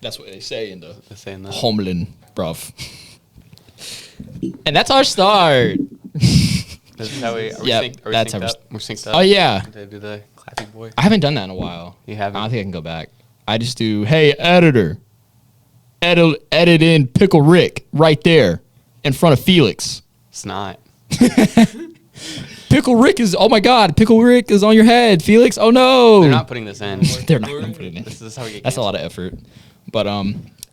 That's what they say in the that. Homeland, bruv. And that's our start. This is how we we're synced up. Oh, yeah. They do the clappy boy. I haven't done that in a while. You haven't? I don't think I can go back. I just do, hey, editor, edit in Pickle Rick right there in front of Felix. It's not. Pickle Rick is, oh my God, Pickle Rick is on your head, Felix. Oh no. They're not putting this in. They're not going to put it in. This is how we get That's a canceled. lot of effort. But,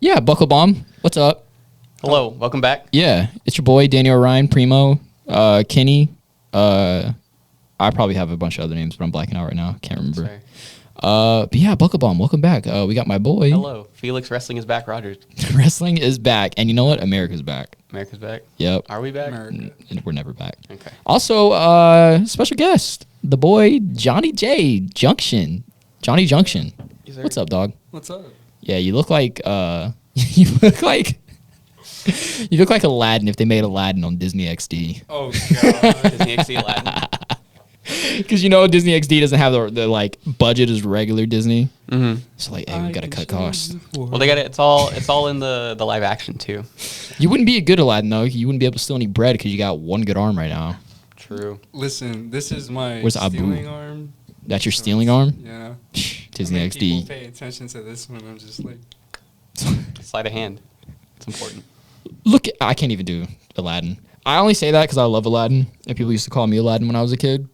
yeah, Buckle Bomb, what's up? Hello, welcome back. Yeah, it's your boy, Daniel Ryan, Primo, Kenny. I probably have a bunch of other names, but I'm blacking out right now. Can't remember. Sorry. But yeah, Buckle Bomb, welcome back. We got my boy. Hello, Felix Wrestling is back, Rogers. Wrestling is back. And you know what? America's back. America's back? Yep. Are we back? We're never back. Okay. Also, special guest, the boy, Johnny J. Junction. Johnny Junction. Yes, sir. What's up, dog? What's up? Yeah, you look like, you look like... You look like Aladdin if they made Aladdin on Disney XD. Oh, God. Disney XD Aladdin. Because you know Disney XD doesn't have the like budget as regular Disney. Mm-hmm. So like, hey, we gotta cut costs. Well, they got it. It's all in the live action too. You wouldn't be a good Aladdin though. You wouldn't be able to steal any bread because you got one good arm right now. True. Listen, this is my Where's Aapw? stealing arm. That's your stealing arm? Yeah. Disney I mean, people XD. pay attention to this one. I'm just like... Sleight of hand. It's important. Look, I can't even do Aladdin. I only say that because I love Aladdin, and people used to call me Aladdin when I was a kid,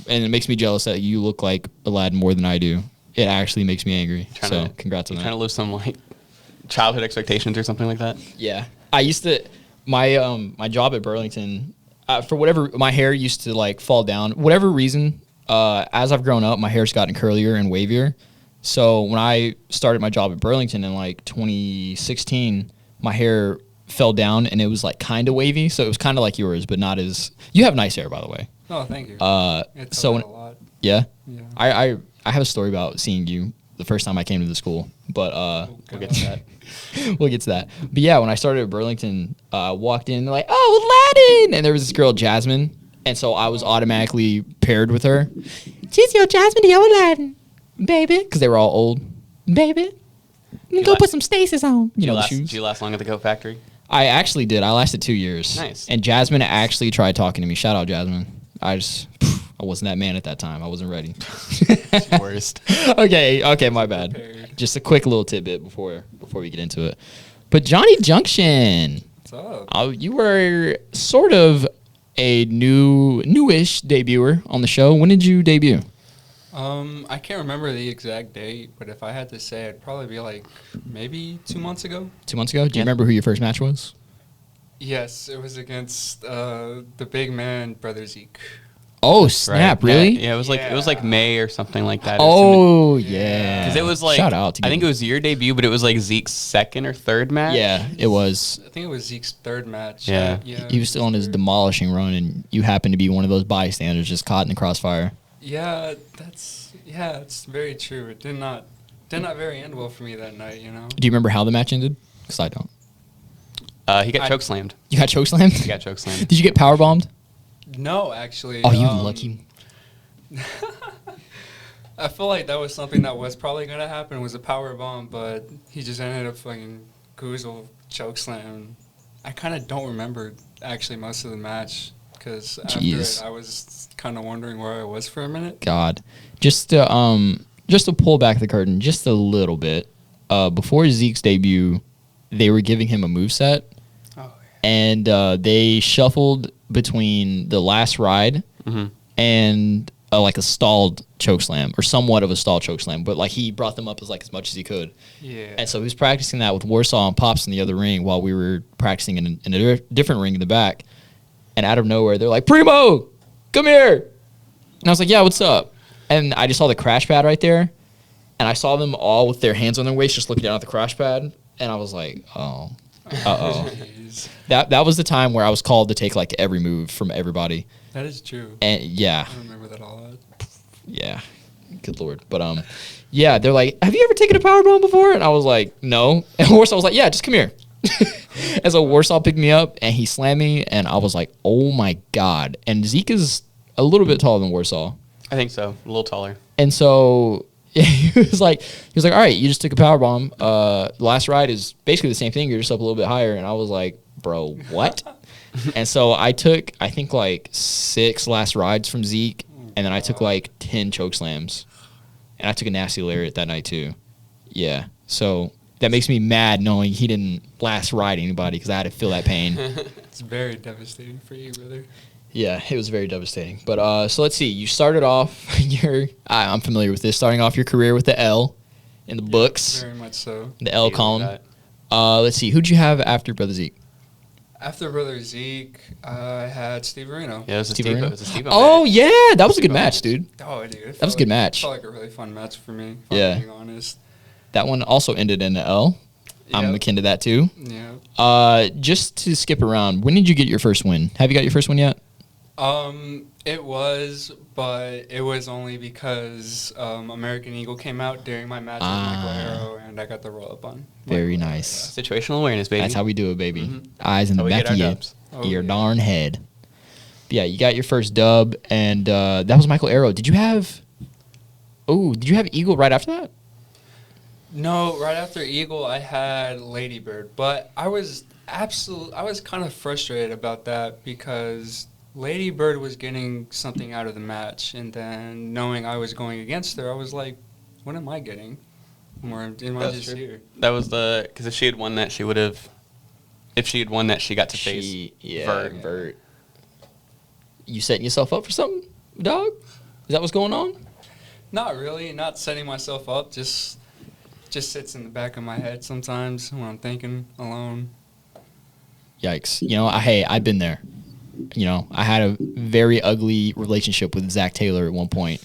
and it makes me jealous that you look like Aladdin more than I do. It actually makes me angry. So congrats on that. Trying to lose some like childhood expectations or something like that. Yeah, I used to my job at Burlington. For whatever, my hair used to like fall down. Whatever reason, as I've grown up, my hair's gotten curlier and wavier. So when I started my job at Burlington in like 2016, my hair fell down and it was like kind of wavy. So it was kind of like yours, but not as. You have nice hair, by the way. Oh, thank you. It's so a lot. Yeah. Yeah. I have a story about seeing you the first time I came to the school, but We'll get to that. we'll get to that. But yeah, when I started at Burlington, I walked in and they're like, oh, Aladdin! And there was this girl, Jasmine, and so I was automatically paired with her. She's your Jasmine, your Aladdin, baby, because they were all old, baby. Go put some Stasis on. You know the shoes. Did you last long at the Goat Factory? I actually did. I lasted 2 years. Nice. And Jasmine actually tried talking to me. Shout out, Jasmine. I wasn't that man at that time. I wasn't ready. Worst. Okay, my bad. Prepared. Just a quick little tidbit before we get into it. But Johnny Junction, What's up? you were sort of a newish debuter on the show. When did you debut? I can't remember the exact date, but if I had to say, it'd probably be like maybe 2 months ago. 2 months ago? Do you Yeah. remember who your first match was? Yes, it was against the big man, Brother Zeke. Oh, snap, Right. really? Yeah, it was like May or something like that. Oh, yeah. Because it was like, Shout out to I think it was your debut, but it was like Zeke's second or third match. Yeah, it was. I think it was Zeke's third match. Yeah. He was still on his demolishing run, and you happened to be one of those bystanders just caught in the crossfire. Yeah, it's very true. It did not very end well for me that night, you know. Do you remember how the match ended? Because I don't. He got chokeslammed. You got chokeslammed? He got chokeslammed. Did you get power bombed? No, actually. Oh, you lucky. I feel like that was something that was probably gonna happen, was a power bomb, but he just ended up fucking Goozle chokeslam. I kind of don't remember actually most of the match because after Jeez. it, I was kind of wondering where I was for a minute. God. Just to pull back the curtain just a little bit, before Zeke's debut, they were giving him a moveset, and they shuffled between the last ride and like a stalled chokeslam, or somewhat of a stalled chokeslam, but like he brought them up as much as he could. Yeah. And so he was practicing that with Warsaw and Pops in the other ring while we were practicing in a different ring in the back. And out of nowhere, they're like, Primo, come here. And I was like, yeah, what's up? And I just saw the crash pad right there. And I saw them all with their hands on their waist just looking down at the crash pad. And I was like, oh, uh-oh. Jeez. That was the time where I was called to take like every move from everybody. That is true. And yeah. I remember that a lot. Yeah. Good Lord. But yeah, they're like, have you ever taken a powerbomb before? And I was like, no. And Warsaw was like, yeah, just come here. And so Warsaw picked me up and he slammed me and I was like, oh my God. And Zeke is a little bit taller than Warsaw. I think so. A little taller. And so Yeah, he was like, all right, you just took a power bomb. The last ride is basically the same thing. You're just up a little bit higher. And I was like, bro, what? And so I took, I think, like 6 last rides from Zeke, and then I took like 10 choke slams. And I took a nasty lariat that night too. Yeah. So that makes me mad knowing he didn't last ride anybody because I had to feel that pain. It's very devastating for you, brother. Yeah, it was very devastating. But so let's see. You started off I'm familiar with this, starting off your career with the L in the books. Very much so. The L column. Let's see. Who'd you have after Brother Zeke? After Brother Zeke, I had Steve Reno. Yeah, it was a Steve. Oh, yeah. That was a good match, dude. Oh, dude. That was a good match. It felt like a really fun match for me, if Yeah. I'm being honest. That one also ended in the L. Yep. I'm akin to that, too. Yeah. Just to skip around, when did you get your first win? Have you got your first win yet? It was, but it was only because American Eagle came out during my match with Michael Arrow, and I got the roll up on. Very nice. Situational awareness, baby. That's how we do it, baby. Eyes in the How we back get of our your, dubs. your darn head. But yeah, you got your first dub, and that was Michael Arrow. Did you have Eagle right after that? No, right after Eagle, I had Ladybird, but I was kind of frustrated about that because Ladybird was getting something out of the match, and then knowing I was going against her, I was like, what am I getting? Or am I just here? That was because if she had won that, she would have. If she had won that, she got to face Vert. You setting yourself up for something, dog? Is that what's going on? Not really. Not setting myself up. Just sits in the back of my head sometimes when I'm thinking alone. Yikes. I've been there. I had a very ugly relationship with Zach Taylor at one point.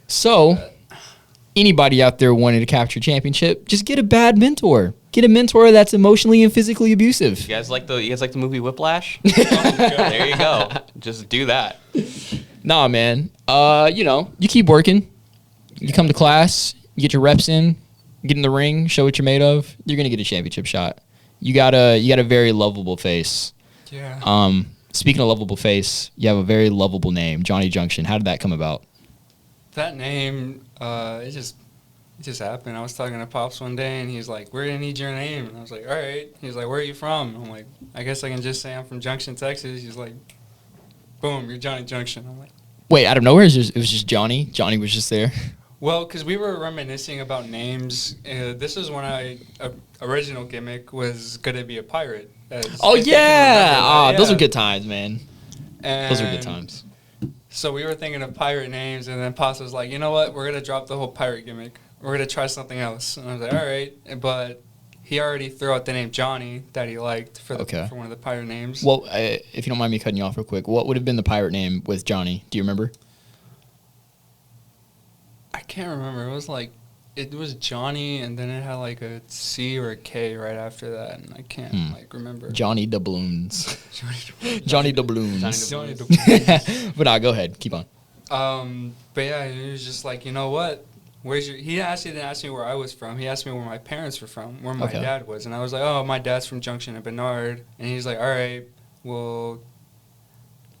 So, anybody out there wanting to capture a championship, just get a bad mentor. Get a mentor that's emotionally and physically abusive. You guys like the movie Whiplash? There you go. Just do that. Nah, man. You keep working. You come to class, you get your reps in, get in the ring, show what you're made of. You're gonna get a championship shot. You got a very lovable face. Yeah. Speaking of lovable face, you have a very lovable name, Johnny Junction. How did that come about? That name, it just happened. I was talking to Pops one day, and he's like, "We're gonna need your name." And I was like, "All right." He's like, "Where are you from?" I'm like, "I guess I can just say I'm from Junction, Texas." He's like, "Boom, you're Johnny Junction." I'm like, wait, out of nowhere, it was just Johnny. Johnny was just there. Well, because we were reminiscing about names. This is when original gimmick was gonna be a pirate. Oh yeah! Those Yeah. are good times, man. And Those are good times. So we were thinking of pirate names, and then Pops was like, "You know what? We're gonna drop the whole pirate gimmick. We're gonna try something else." And I was like, "All right," but he already threw out the name Johnny that he liked for one of the pirate names. Well, if you don't mind me cutting you off real quick, what would have been the pirate name with Johnny? Do you remember? I can't remember. It was Johnny, and then it had like a C or a K right after that, and I can't remember. Johnny Doubloons. Johnny Doubloons. Johnny Doubloons. But go ahead, keep on. But yeah, he was just like, you know what? He actually didn't ask me where I was from. He asked me where my parents were from, where my dad was, and I was like, oh, my dad's from Junction and Bernard, and he's like, all right, well.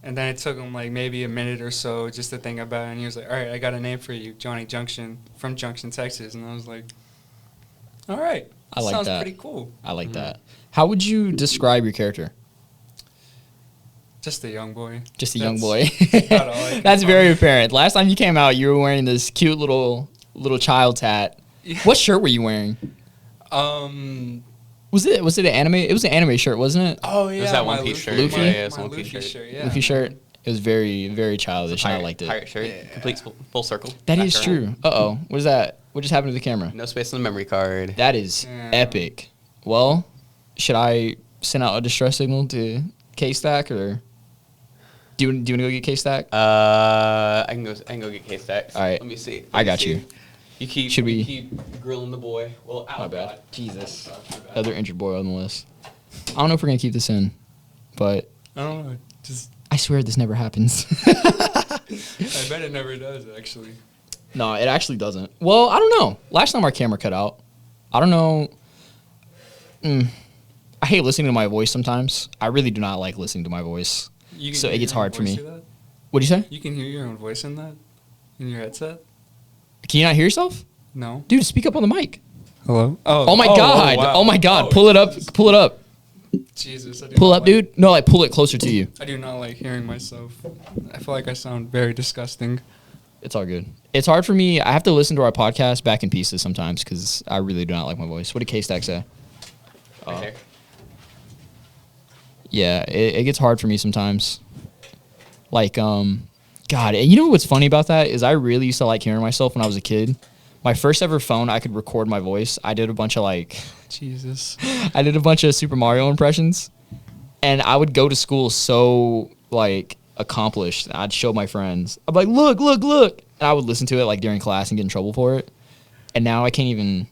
And then it took him like maybe a minute or so just to think about it. And he was like, all right, I got a name for you, Johnny Junction, from Junction, Texas. And I was like, all right. I like sounds that. Pretty cool. I like that. How would you describe your character? Just a young boy. Just a young boy. About all I can That's find. very apparent. Last time you came out, you were wearing this cute little child's hat. Yeah. What shirt were you wearing? Was it an anime? It was an anime shirt, wasn't it? Oh, yeah. It was that One Piece shirt. Luffy? Yeah, My One Piece Luffy shirt. Yeah, Luffy shirt. It was very, very childish, and I liked it. Pirate shirt. Yeah. Complete full circle. That Back is around. true. Uh-oh. What is that? What just happened to the camera? No space on the memory card. That is Yeah. epic. Well, should I send out a distress signal to K-Stack, or do you want to go get K-Stack? I can go get K-Stacks. All right. Let me see. I got you. You keep Should we- you keep grilling the boy. Well, My bad. God. Jesus. My bad. Other injured boy on the list. I don't know if we're going to keep this in, but I don't know. Just, I swear this never happens. I bet it never does, actually. No, it actually doesn't. Well, I don't know. Last time our camera cut out, I don't know. I hate listening to my voice sometimes. I really do not like listening to my voice. You can So hear it gets your own hard for voice me. through that? What'd you say? You can hear your own voice in that? In your headset? Can you not hear yourself? No. Dude, speak up on the mic. Hello? Oh my God. wow. Oh my God. Pull it up. Pull it up. Jesus. I do Pull not up, dude. No, like pull it closer to you. I do not like hearing myself. I feel like I sound very disgusting. It's all good. It's hard for me. I have to listen to our podcast back in pieces sometimes because I really do not like my voice. What did K-Stack say? Right Yeah, it gets hard for me sometimes. Like, God, and you know what's funny about that is I really used to like hearing myself when I was a kid. My first ever phone, I could record my voice. I did a bunch of Jesus. I did a bunch of Super Mario impressions, and I would go to school so like accomplished. I'd show my friends. I'd be like, look, look, look, and I would listen to it like during class and get in trouble for it. And now I can't even.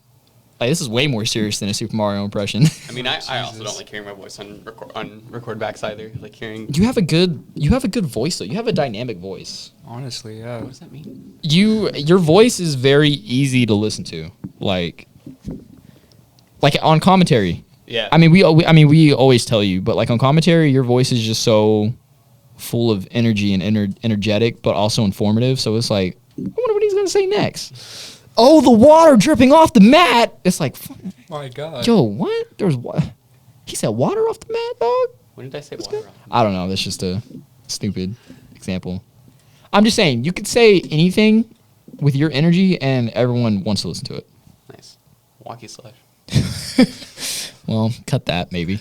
Like, this is way more serious than a Super Mario impression. I mean, I also don't like hearing my voice on record backs either. Like hearing. You have a good voice though. You have a dynamic voice. Honestly, yeah. What does that mean? Your voice is very easy to listen to. Like on commentary. Yeah. I mean, we always tell you, but like on commentary, your voice is just so full of energy and energetic, but also informative. So it's like, I wonder what he's gonna say next. Oh, the water dripping off the mat. It's like, My God. yo, what? There's what? He said water off the mat, dog. When did I say water? I don't know. That's just a stupid example. I'm just saying, you could say anything with your energy, and everyone wants to listen to it. Nice. Walkie slush. Well, cut that, maybe.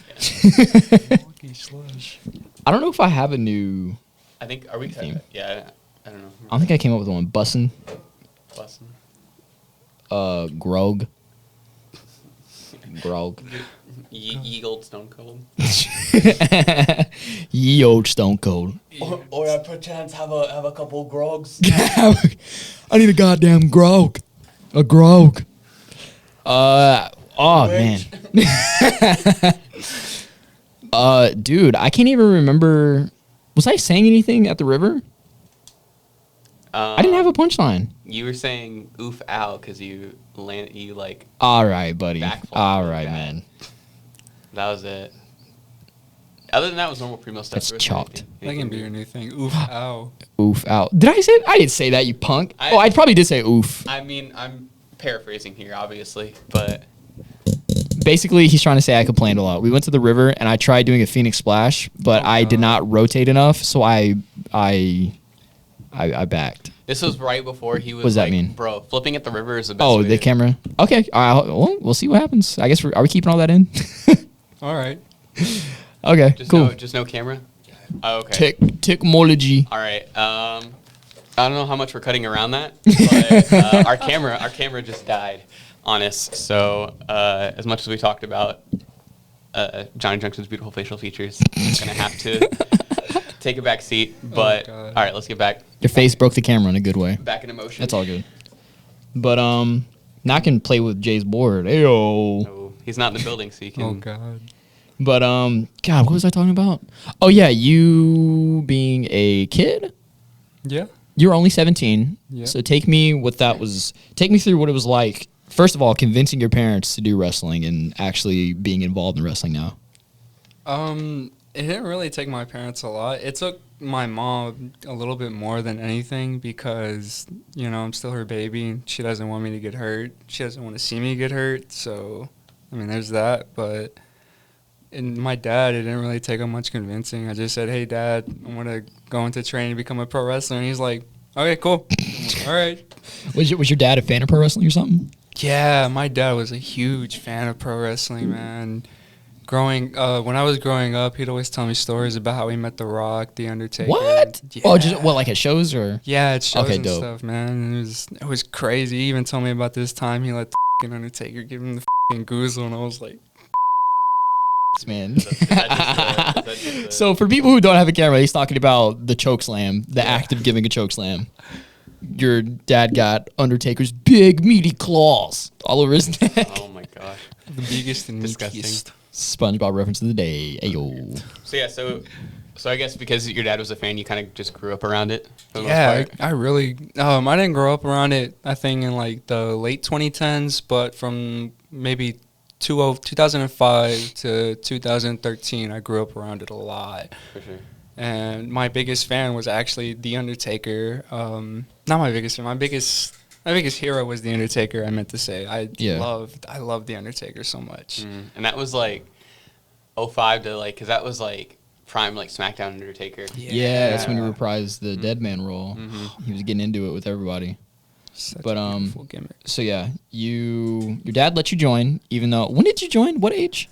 Walkie slush. I don't know if I have a new... I think, are we? Theme. Yeah, I don't know. I don't think I came up with one. Bussin'. Bussin'. Grog. Grog. Ye old Stone Cold. Ye old Stone Cold. Or I perchance have a couple grogs. I need a goddamn grog. A grog. Oh, man. Dude, I can't even remember. Was I saying anything at the river? I didn't have a punchline. You were saying oof ow because you like. All right, buddy. Backflip All really right, bad. man. That was it. Other than that, it was normal primo stuff. That's There wasn't chopped. anything- That can be your new thing. Oof, ow. Oof out. Did I say it? I didn't say that, you punk. I probably did say oof. I mean, I'm paraphrasing here, obviously, but Basically, he's trying to say I complained a lot. We went to the river, and I tried doing a Phoenix splash, but I did not rotate enough, so I backed. this was right before he was. What does that like, mean? Bro, flipping at the river is the best. Oh, way the to- camera. Okay. Well, we'll see what happens. I guess are we keeping all that in? All right. Okay. Cool. Just no camera. Oh, okay. Technology. All right. I don't know how much we're cutting around that, but our camera just died on us. So as much as we talked about Johnny Junction's beautiful facial features, it's gonna have to take a back seat. But God. all right, let's get back Your face broke the camera in a good way. back in emotion. That's all good. But now I can play with Jay's board. Ayo. No, he's not in the building, so you can. Oh, God. But God, what was I talking about? Oh yeah, you being a kid. Yeah. You were only 17. Yeah. So take me through what it was like. First of all, convincing your parents to do wrestling and actually being involved in wrestling now. It didn't really take my parents a lot. It took my mom a little bit more than anything because, I'm still her baby. She doesn't want me to get hurt. She doesn't want to see me get hurt. So, there's that. But and my dad, it didn't really take him much convincing. I just said, hey, Dad, I want to go into training and become a pro wrestler. And he's like, okay, cool. All right. Was your dad a fan of pro wrestling or something? Yeah, my dad was a huge fan of pro wrestling, man. When I was growing up, he'd always tell me stories about how he met The Rock, The Undertaker. What? Yeah. Oh, just like at shows or? Yeah, it's shows Okay, and dope. stuff, man. It was crazy. He even told me about this time he let the Undertaker give him the goozle, and I was like, Man. Is that just the- So for people who don't have a camera, he's talking about the choke slam, the act of giving a choke slam. Your dad got Undertaker's big meaty claws all over his neck. Oh my gosh. the biggest and Disgusting. meatiest. SpongeBob reference of the day. Ayo. So yeah, so I guess because your dad was a fan, you kind of just grew up around it. For the most Yeah, part. I really. I didn't grow up around it. I think in like the late 2010s, but from maybe 2005 to 2013, I grew up around it a lot. For sure. And my biggest fan was actually The Undertaker. Not my biggest fan. My biggest My biggest hero was the Undertaker. I meant to say. I Yeah. loved the Undertaker so much. And that was like 05 to like, because that was like prime like SmackDown Undertaker. Yeah, that's when he reprised the Dead Man role. He was getting into it with everybody. Such But, a beautiful gimmick. So yeah, your dad let you join, even though when did you join? What age?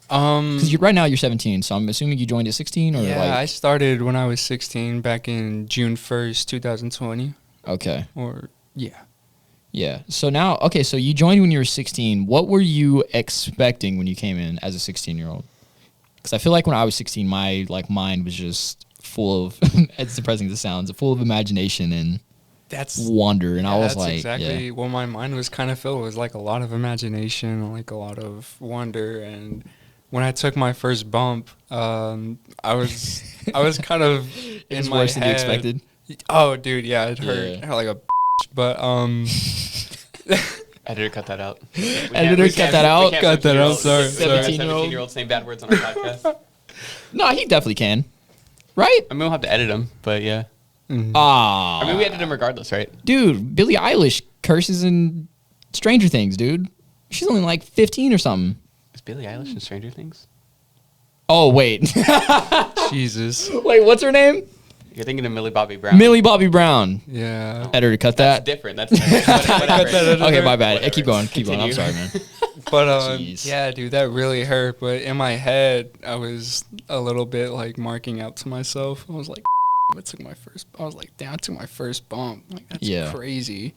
Because right now you're 17, so I'm assuming you joined at 16 or Yeah, like. I started when I was 16, back in June 1st, 2020. Okay. Or yeah. Yeah. So now, okay, so you joined when you were 16. What were you expecting when you came in as a 16-year-old? Because I feel like when I was 16, my like mind was just full of, as depressing as it sounds, full of imagination and wonder. And I was that's like, exactly what my mind was kind of filled with, like a lot of imagination, like a lot of wonder. And when I took my first bump, I was kind of it was in my worse than you head. expected. Oh, dude, yeah, it hurt. Yeah. It hurt like a but Editor, cut that out. Editor, cut that out. Cut that out. Sorry. 17-year-old saying bad words on our podcast. No, he definitely can. Right? I mean, we'll have to edit them, but yeah. Ah. I mean, we edit them regardless, right? Dude, Billie Eilish curses in Stranger Things, dude. She's only like 15 or something. Is Billie Eilish in Stranger Things? Oh, wait. Jesus. Wait, what's her name? You're thinking of Millie Bobby Brown. Millie Bobby Brown. Yeah. Editor, cut That's that. different. That's whatever. Okay, my bad. Whatever. Keep going. Keep going. I'm sorry, man. But Jeez. yeah, dude, that really hurt. But in my head, I was a little bit like marking out to myself. I was like, I took my first. I was like, damn, I took my first bump. Like that's crazy.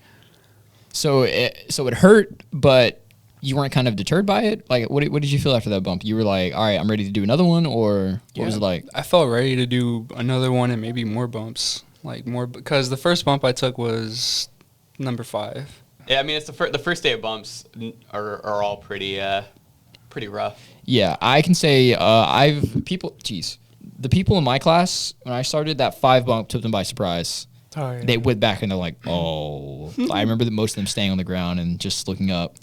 So it hurt, but you weren't kind of deterred by it? Like, what did you feel after that bump? You were like, all right, I'm ready to do another one, or what was it like? I felt ready to do another one and maybe more bumps. Like more, because the first bump I took was number 5. Yeah, I mean, it's the first day of bumps are all pretty rough. Yeah, I can say the people in my class, when I started, that 5 bump took them by surprise. Oh, yeah. They went back and they're like, oh. I remember that most of them staying on the ground and just looking up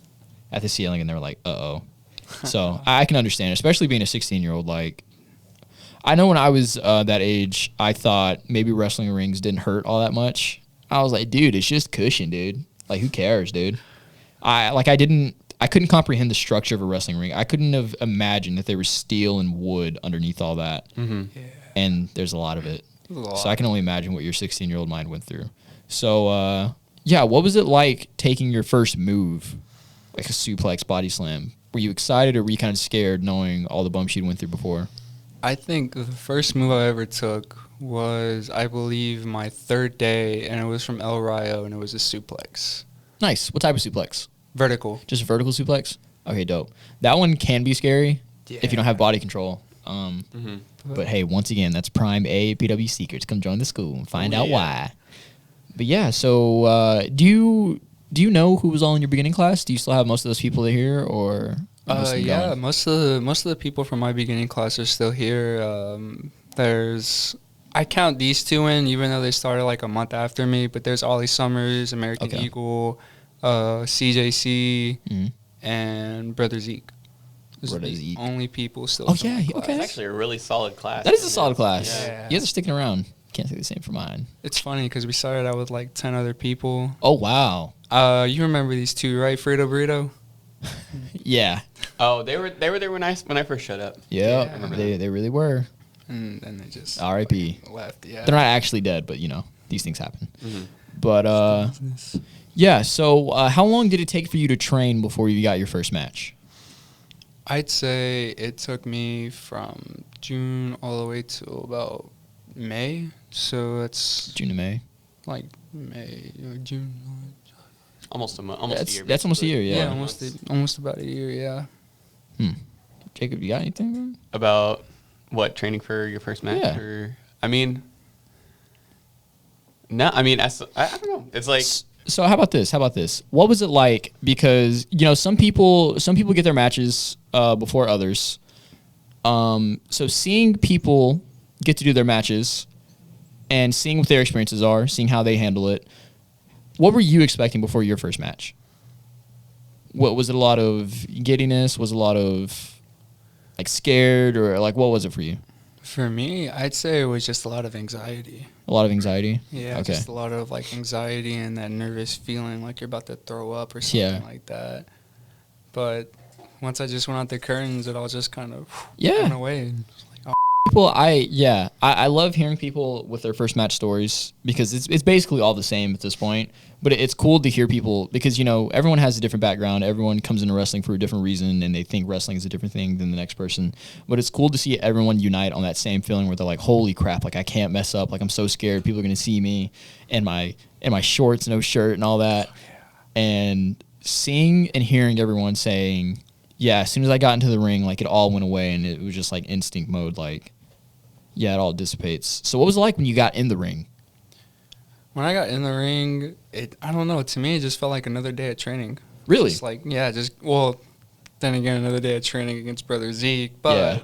at the ceiling, and they were like, uh-oh. So I can understand, especially being a 16-year-old. Like, I know when I was that age, I thought maybe wrestling rings didn't hurt all that much. I was like, dude, it's just cushion, dude. Like, who cares, dude? I couldn't comprehend the structure of a wrestling ring. I couldn't have imagined that there was steel and wood underneath all that. Mm-hmm. Yeah. And there's a lot of it. So I can only imagine what your 16-year-old mind went through. So, yeah, what was it like taking your first move, like a suplex body slam? Were you excited or were you kind of scared knowing all the bumps you'd went through before? I think the first move I ever took was, I believe, my 3rd day, and it was from El Rayo, and it was a suplex. Nice. What type of suplex? Vertical. Just a vertical suplex? Okay, dope. That one can be scary if you don't have body control. But hey, once again, that's Prime AAPW Secrets. Come join the school and find out why. But yeah, so do you know who was all in your beginning class? Do you still have most of those people here, or most of them Yeah, gone? most of the people from my beginning class are still here. I count these 2 in, even though they started like a month after me. But there's Ollie Summers, American Eagle, CJC, and Brother Zeke. Those are the only people still. Oh, from yeah, my class. okay. It's actually a really solid class. That is a solid class. Yeah. You guys are sticking around. Can't say the same for mine. It's funny because we started out with like 10 other people. Oh, wow. You remember these 2, right? Frito Burrito. Yeah. Oh, they were there when I first showed up. Yeah, I remember they really were. And then they just R.I.P. left. Yeah. They're not actually dead, but, you know, these things happen. But, yeah, so how long did it take for you to train before you got your first match? I'd say it took me from June all the way to about May. So it's June to May? like May, June. Almost a month. Almost a year. That's almost a year, yeah. Almost about a year, yeah. Jacob, you got anything, bro? About what, training for your first match? Yeah. Or, I mean, no, I mean, I don't know. It's like, So how about this? What was it like? Because, you know, some people get their matches before others. So seeing people get to do their matches and seeing what their experiences are, seeing how they handle it, what were you expecting before your first match? What was it? A lot of giddiness? Was it a lot of like scared, or like what was it for you? For me, I'd say it was just a lot of anxiety. A lot of anxiety. Yeah, Okay. just a lot of like anxiety and that nervous feeling like you're about to throw up or something like that. But once I just went out the curtains, it all just kind of went away. People, I love hearing people with their first match stories because it's basically all the same at this point. But it's cool to hear people because, you know, everyone has a different background. Everyone comes into wrestling for a different reason, and they think wrestling is a different thing than the next person. But it's cool to see everyone unite on that same feeling where they're like, holy crap, like I can't mess up. Like I'm so scared. People are going to see me in my shorts, no shirt and all that. And seeing and hearing everyone saying, yeah, as soon as I got into the ring, like it all went away and it was just like instinct mode, like, yeah, it all dissipates. So what was it like when you got in the ring? When I got in the ring, I don't know. To me, it just felt like another day of training. Really? Just like, then again, another day of training against Brother Zeke. But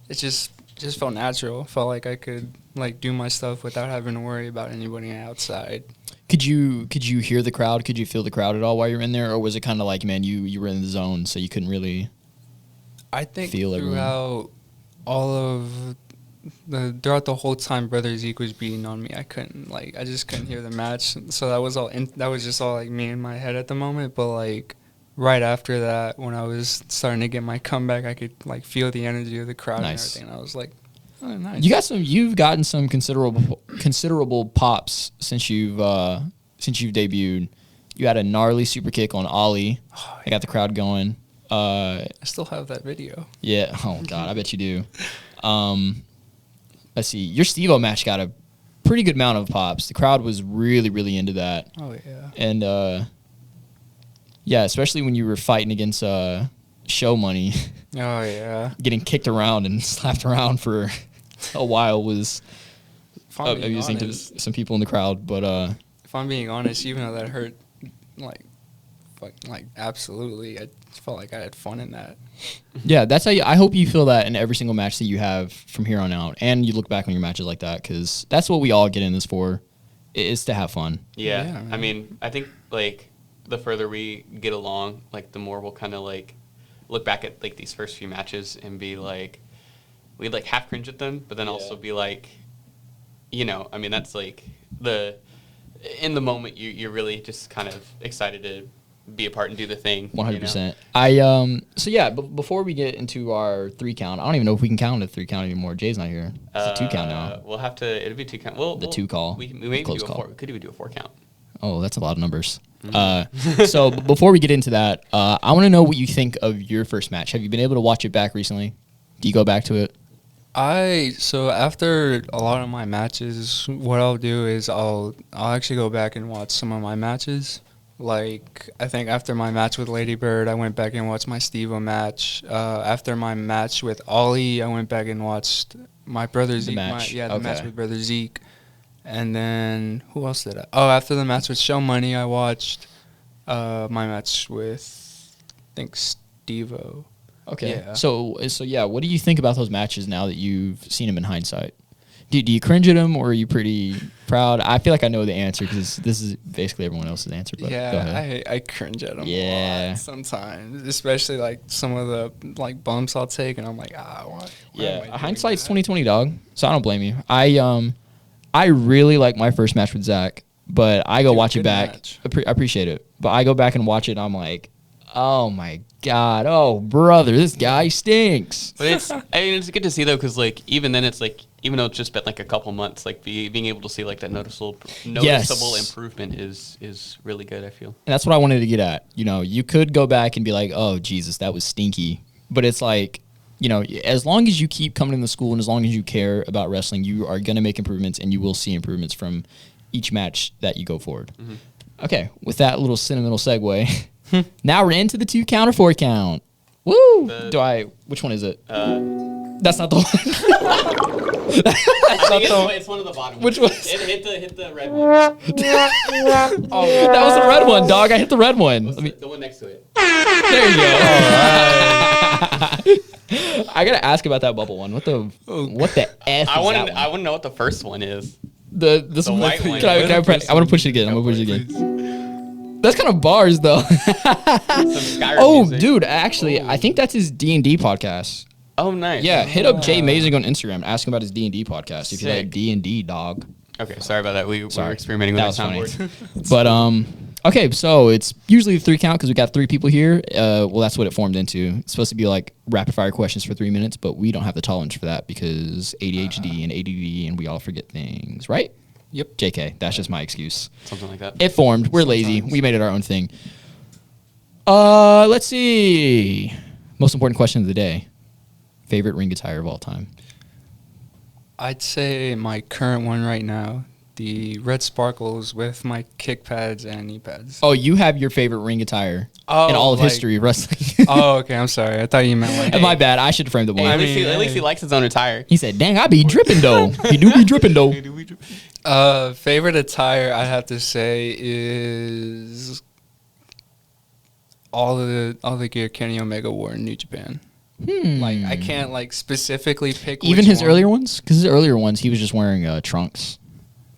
it just felt natural. Felt like I could like do my stuff without having to worry about anybody outside. Could you hear the crowd? Could you feel the crowd at all while you were in there? Or was it kind of like, man, you were in the zone, so you couldn't really I think feel throughout throughout the whole time Brother Zeke was beating on me, I just couldn't hear the match. So that was just all like me in my head at the moment. But like right after that, when I was starting to get my comeback, I could like feel the energy of the crowd and everything. And I was like, oh, nice. You've gotten some considerable pops since you've debuted. You had a gnarly super kick on Ollie. I got the crowd going. I still have that video. Yeah. Oh God, I bet you do. Let's see. Your Steve-O match got a pretty good amount of pops. The crowd was really, really into that. Oh yeah. And yeah, especially when you were fighting against Show Money. Oh yeah. Getting kicked around and slapped around for a while was amusing to some people in the crowd. But if I'm being honest, even though that hurt, like absolutely, I felt like I had fun in that. Yeah, that's how I hope you feel that in every single match that you have from here on out, and you look back on your matches like that, because that's what we all get in this for, is to have fun. Yeah, I mean, I think like the further we get along, like the more we'll kind of like look back at like these first few matches and be like, we'd like half cringe at them, but then also be like, you know, I mean, that's like in the moment you're really just kind of excited to be a part and do the thing. 100%. You know? So yeah, but before we get into our 3 count, I don't even know if we can count a 3 count anymore. Jay's not here. It's a 2 count now. We'll have to. It'll be 2 count. Well, the 2 call. We maybe do a call. 4. We could even do a 4 count. Oh, that's a lot of numbers. So before we get into that, I want to know what you think of your first match. Have you been able to watch it back recently? Do you go back to it? So after a lot of my matches, what I'll do is I'll actually go back and watch some of my matches. Like, I think after my match with Lady Bird, I went back and watched my Steve-O match. After my match with Ollie, I went back and watched my Brother Zeke. Match with Brother Zeke. And then, who else did I? Oh, after the match with Show Money, I watched my match with, I think, Steve-O. Okay. Yeah. So yeah, what do you think about those matches now that you've seen them in hindsight? Do you cringe at them, or are you pretty proud? I feel like I know the answer because this is basically everyone else's answer. But go ahead. I cringe at them a lot sometimes, especially like some of the like bumps I'll take, and I'm like, hindsight's 20/20, dog. So I don't blame you. I really like my first match with Zach, but I go watch it back. I appreciate it, but I go back and watch it, and I'm like, oh my God, oh brother, this guy stinks. But it's good to see though, because like even then it's like, even though it's just been like a couple months, like being able to see like that noticeable improvement is really good, I feel. And that's what I wanted to get at. You know, you could go back and be like, oh Jesus, that was stinky, but it's like, you know, as long as you keep coming to the school and as long as you care about wrestling, you are gonna make improvements, and you will see improvements from each match that you go forward. Mm-hmm. Okay, with that little sentimental segue. Now we're into the 2 count or 4 count. Woo! Which one is it? That's not the one. It's one of the bottom ones. Which one? Hit the red one. That was the red one, dog. I hit the red one. The one next to it. There you go. I gotta ask about that bubble one. What the F? I want to know what the first one is. The white one. I want to push it again. I'm gonna push it again. That's kind of bars, though. Music. Dude, actually, I think that's his D&D podcast. Oh, nice. Yeah, hit up Jay Mazing on Instagram. Ask him about his D&D podcast. If you like Sick. D&D, dog. Okay, sorry about that. We were Sorry. experimenting with That the was funny. soundboard. But okay, so it's usually a 3 count because we got 3 people here. Well, that's what it formed into. It's supposed to be like rapid fire questions for 3 minutes, but we don't have the tolerance for that because ADHD and ADD, and we all forget things, right? Yep. JK, that's just my excuse. Something like that. It formed. We're lazy. We made it our own thing. Let's see. Most important question of the day. Favorite ring attire of all time. I'd say my current one right now, the red sparkles with my kick pads and knee pads. Oh, you have your favorite ring attire in Oh, all of like- history of wrestling. Oh, okay. I'm sorry. I thought you meant like. My bad. I should have framed the Hey, ball. at, I least mean, at least he hey. likes his own attire. He said, dang, I be dripping though. He do be dripping though. Favorite attire I have to say is all the gear Kenny Omega wore in New Japan. Like I can't like specifically pick. Even which his one. earlier ones? Because his earlier ones, he was just wearing trunks.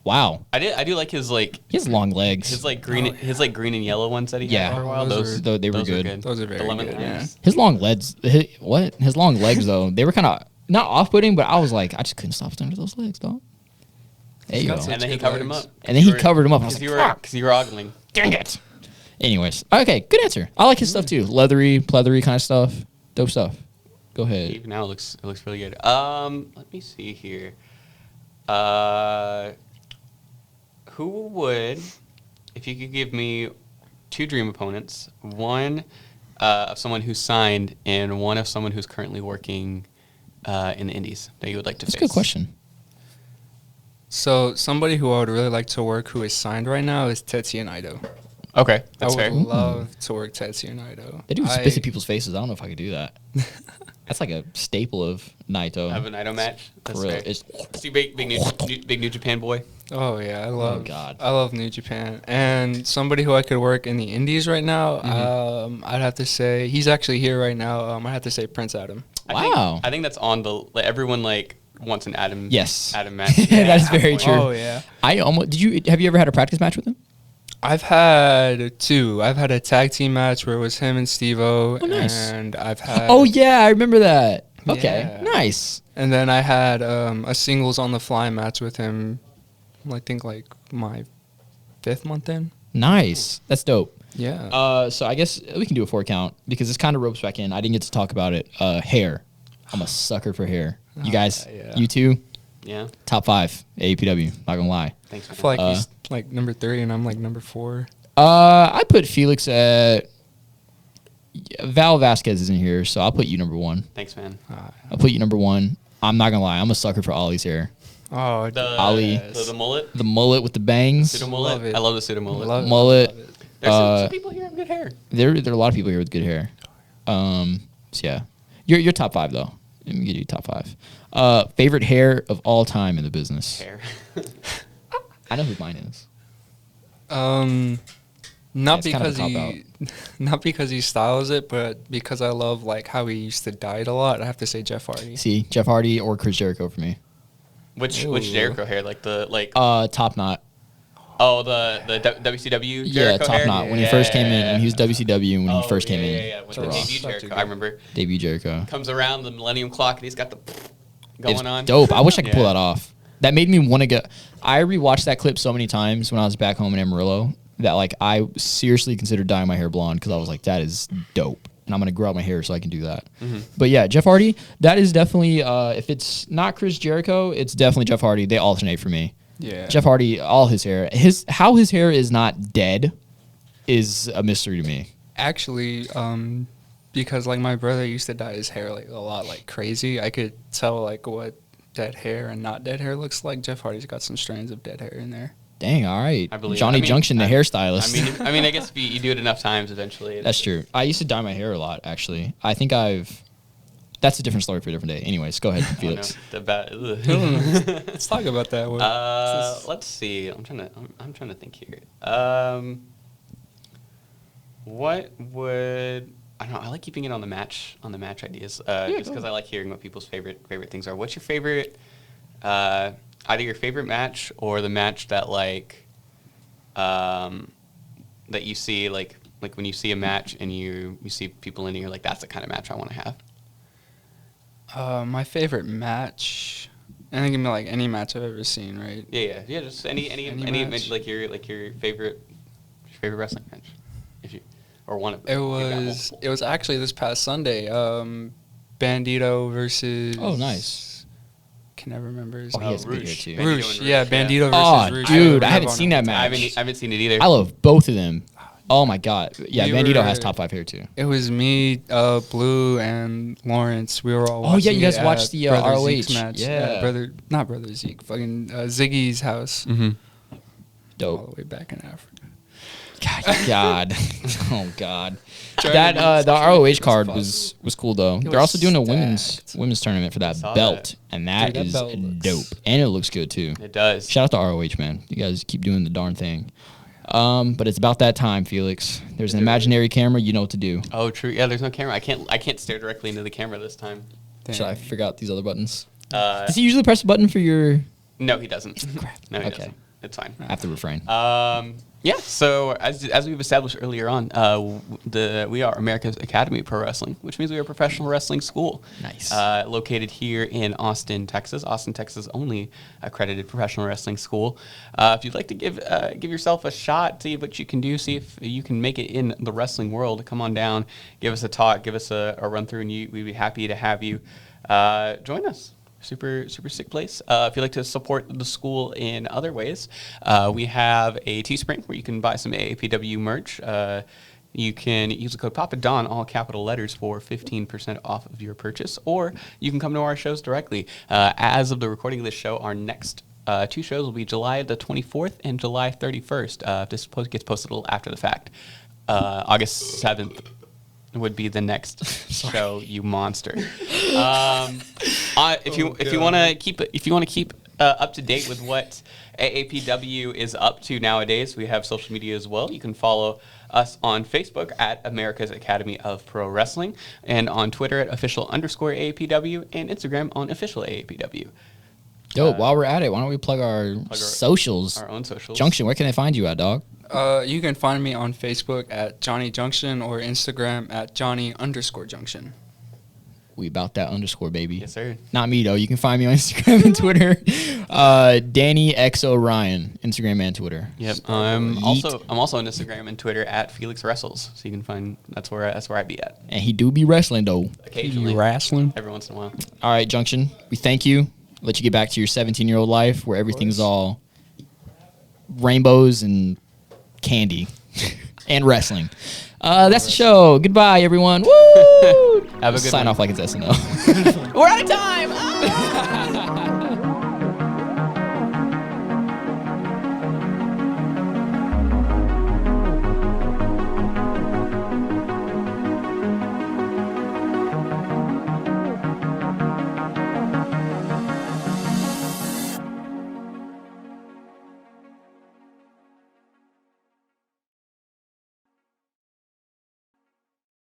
Wow. I do like his like He has long legs. his like green green and yellow ones that he Yeah. had for a Oh, while. those Those they were good. Those are very the lemon good, ones. His long legs. His long legs, though, they were kind of not off-putting, but I was like, I just couldn't stop staring at those legs, dog. There you He's go. got some- And then he good covered him legs. up. And then he covered him up. I was Because like, you were fuck. because you were ogling. Dang it. Anyways. Okay, good answer. I like his stuff, too. Leathery, pleathery kind of stuff. Dope stuff. Go ahead. Even now it looks really good. Let me see here. Who would, if you could give me 2 dream opponents, one of someone who's signed and one of someone who's currently working in the Indies that you would like to That's a face? good question. So somebody who I would really like to work who is signed right now is Tetsuya Naito. Okay, that's I would fair. love to work Tetsuya Naito. They do spit in people's faces. I don't know if I could do that. That's like a staple of Naito. Have a Naito match. That's For real. fair. It's- So you big New Japan boy. Oh yeah, God. I love New Japan. And somebody who I could work in the Indies right now, Mm-hmm. I'd have to say he's actually here right now. I have to say Prince Adam. Wow. I think that's on the like, everyone like wants an Adam. Yes. Adam match. That is very true. Oh yeah. Have you ever had a practice match with him? I've had 2. I've had a tag team match where it was him and Steve-O. Oh, nice. And I've had. Oh yeah, I remember that. Okay, Yeah. nice. And then I had a singles on the fly match with him. I think like my 5th month in. Nice. That's dope. Yeah. So I guess we can do a 4 count because this kind of ropes back in. I didn't get to talk about it. Hair. I'm a sucker for hair. You guys, yeah. you two, Yeah. top 5 AEPW. Not gonna lie. Thanks. I feel like Uh, he's like number 3 and I'm like number 4. I put Felix at. Val Vasquez isn't here, so I'll put you number 1. Thanks, man. I'll put you number 1. I'm not gonna lie. I'm a sucker for Ollie's hair. Oh, The Ali. the mullet. The mullet with the bangs. Pseudo mullet. Love it. I love the pseudo mullet. Love it, mullet. love it. There's Uh, some people here have good hair. There are a lot of people here with good hair. So yeah, you're top 5 though. Let me give you top 5. Favorite hair of all time in the business. Hair. I know who mine is. Not it's kind of because a he, not because he styles it, but because I love like how he used to dye it a lot. I have to say Jeff Hardy. See, Jeff Hardy or Chris Jericho for me. Which Ooh. Jericho hair? Like the like Top knot. the WCW Yeah, Jericho top hair? knot. When he first came in, when he was Yeah. WCW, and when he Oh, first came yeah, in. Yeah, yeah. With to the Raw. debut Such a Jericho, good- I remember. Debut Jericho. Comes around the Millennium Clock and he's got the going It's on. dope. I wish I could pull Yeah. that off. That made me want to go. I rewatched that clip so many times when I was back home in Amarillo that like I seriously considered dyeing my hair blonde because I was like, that is dope, and I'm gonna grow out my hair so I can do that. But yeah, Jeff Hardy. That is definitely if it's not Chris Jericho, it's definitely Jeff Hardy. They alternate for me. Yeah. Jeff Hardy, all his hair, how his hair is not dead, is a mystery to me. Actually, because like my brother used to dye his hair like a lot like crazy, I could tell like what dead hair and not dead hair looks like. Jeff Hardy's got some strands of dead hair in there. Dang, all right. I believe Johnny I mean, Junction, the hairstylist. I mean, I guess if you do it enough times, eventually. That's true. I used to dye my hair a lot, actually. I think that's a different story for a different day. Anyways, go ahead, Oh, no. Felix. Let's talk about that. Let's see. I'm trying to think here. What would I don't know? I like keeping it on the match ideas. Just because I like hearing what people's favorite things are. What's your favorite? Either your favorite match or the match that like that you see like when you see a match and you see people in it, you're like, that's the kind of match I want to have. My favorite match. I think it can be like any match I've ever seen, right? Yeah. Just any match. like your favorite wrestling match, if you or one of It them. You've got was multiple. actually this past Sunday. Bandito versus. Oh, nice. Can never remember his Oh, he name. has big hair Roosh. too. Bandito Roosh, and yeah, Roosh, yeah. Bandito Oh, versus Roosh. dude, I have haven't on seen him. that I match. haven't seen it either. I love both of them. Oh my god. Yeah, We Bandito were- has top 5 hair too. It was me, Blue, and Lawrence. We were all. Oh, yeah, watching you guys it watched at the, Brother ROH. Zeke's match. Yeah. Not Brother Zeke. Fucking Ziggy's house. Mm-hmm. All Dope. the way back in Africa. God. Oh god. Trying That to be the as ROH creative card as was cool though. It They're was also doing a stacked. women's tournament for that saw belt, that. and that Dude, that is belt looks- dope, and it looks good too. It does. Shout out to ROH, man. You guys keep doing the darn thing. But it's about that time, Felix. There's an imaginary camera. You know what to do. Oh, true. Yeah, there's no camera. I can't stare directly into the camera this time. Damn. Should I figure out these other buttons? Uh, Does he usually press a button for your? no, he doesn't. No, he Okay. doesn't. It's fine. I have to refrain. Yeah. So as we've established earlier on, we are America's Academy of Pro Wrestling, which means we are a professional wrestling school. Nice. Located here in Austin, Texas. Austin, Texas' only accredited professional wrestling school. If you'd like to give yourself a shot, see what you can do, see if you can make it in the wrestling world, come on down, give us a talk, give us a run through, and we'd be happy to have you join us. Super sick place. If you'd like to support the school in other ways, we have a Teespring where you can buy some AAPW merch. You can use the code Papa Don, all capital letters, for 15% off of your purchase, or you can come to our shows directly. As of the recording of this show, our next 2 shows will be July the 24th and July 31st. This gets posted a little after the fact. August 7th would be the next show, you monster. If you want to keep up to date with what AAPW is up to nowadays, we have social media as well. You can follow us on Facebook at America's Academy of Pro Wrestling, and on Twitter at official_AAPW, and Instagram on official AAPW. Dope. While we're at it, why don't we plug our socials? Our own socials. Junction, where can they find you at, dog? You can find me on Facebook at Johnny Junction or Instagram at Johnny_Junction. We about that underscore, baby. Yes, sir. Not me, though. You can find me on Instagram and Twitter. Danny X O'Ryan, Instagram and Twitter. Yep. I'm Yeet. also on Instagram and Twitter at Felix Wrestles. So you can find that's where I be at. And he do be wrestling, though. Occasionally. Wrestling. Every once in a while. All right, Junction, we thank you. Let you get back to your 17-year-old life where everything's all rainbows and candy and wrestling. That's the show. Goodbye, everyone. Woo! Have a good Sign one. off like it's SNL. We're out of time. Ah!